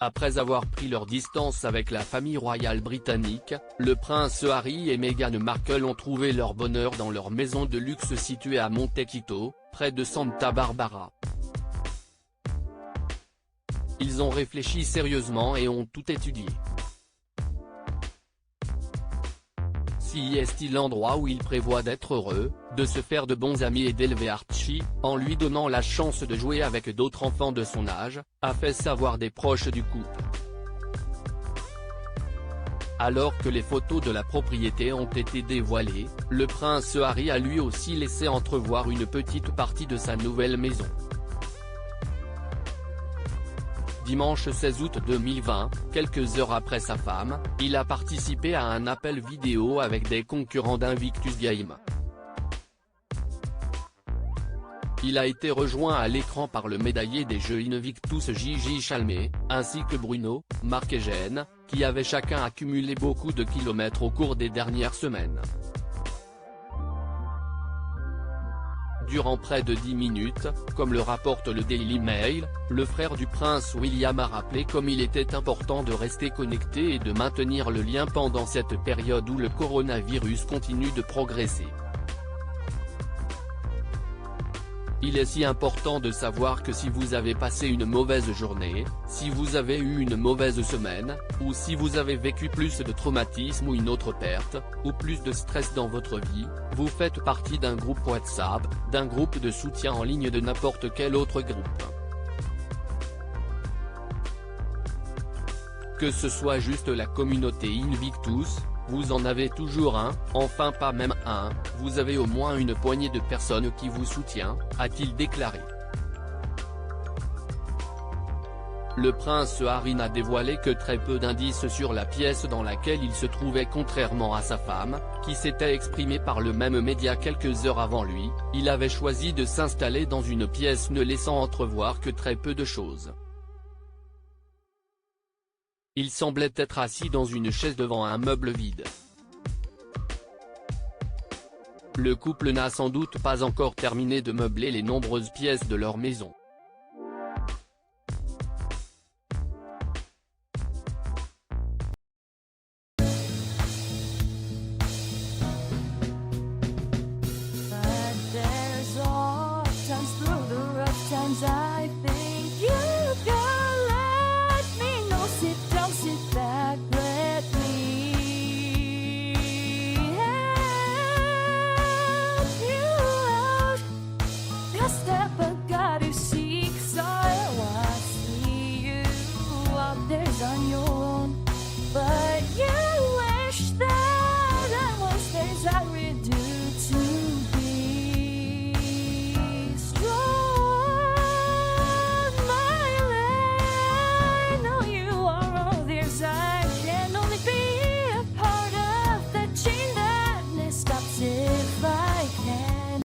Après avoir pris leur distance avec la famille royale britannique, le prince Harry et Meghan Markle ont trouvé leur bonheur dans leur maison de luxe située à Montecito, près de Santa Barbara. Ils ont réfléchi sérieusement et ont tout étudié. Si est-il l'endroit où il prévoit d'être heureux, de se faire de bons amis et d'élever Archie, en lui donnant la chance de jouer avec d'autres enfants de son âge, a fait savoir des proches du couple. Alors que les photos de la propriété ont été dévoilées, le prince Harry a lui aussi laissé entrevoir une petite partie de sa nouvelle maison. Dimanche 16 août 2020, quelques heures après sa femme, il a participé à un appel vidéo avec des concurrents d'Invictus Games. Il a été rejoint à l'écran par le médaillé des Jeux Invictus Gigi Chalmé, ainsi que Bruno, Marc et Jeanne, qui avaient chacun accumulé beaucoup de kilomètres au cours des dernières semaines. Durant près de 10 minutes, comme le rapporte le Daily Mail, le frère du prince William a rappelé comme il était important de rester connecté et de maintenir le lien pendant cette période où le coronavirus continue de progresser. Il est si important de savoir que si vous avez passé une mauvaise journée, si vous avez eu une mauvaise semaine, ou si vous avez vécu plus de traumatisme ou une autre perte, ou plus de stress dans votre vie, vous faites partie d'un groupe WhatsApp, d'un groupe de soutien en ligne de n'importe quel autre groupe. Que ce soit juste la communauté Invictus, vous en avez toujours un, enfin pas même un, vous avez au moins une poignée de personnes qui vous soutient, a-t-il déclaré. Le prince Harry n'a dévoilé que très peu d'indices sur la pièce dans laquelle il se trouvait contrairement à sa femme, qui s'était exprimée par le même média quelques heures avant lui. Il avait choisi de s'installer dans une pièce ne laissant entrevoir que très peu de choses. Il semblait être assis dans une chaise devant un meuble vide. Le couple n'a sans doute pas encore terminé de meubler les nombreuses pièces de leur maison.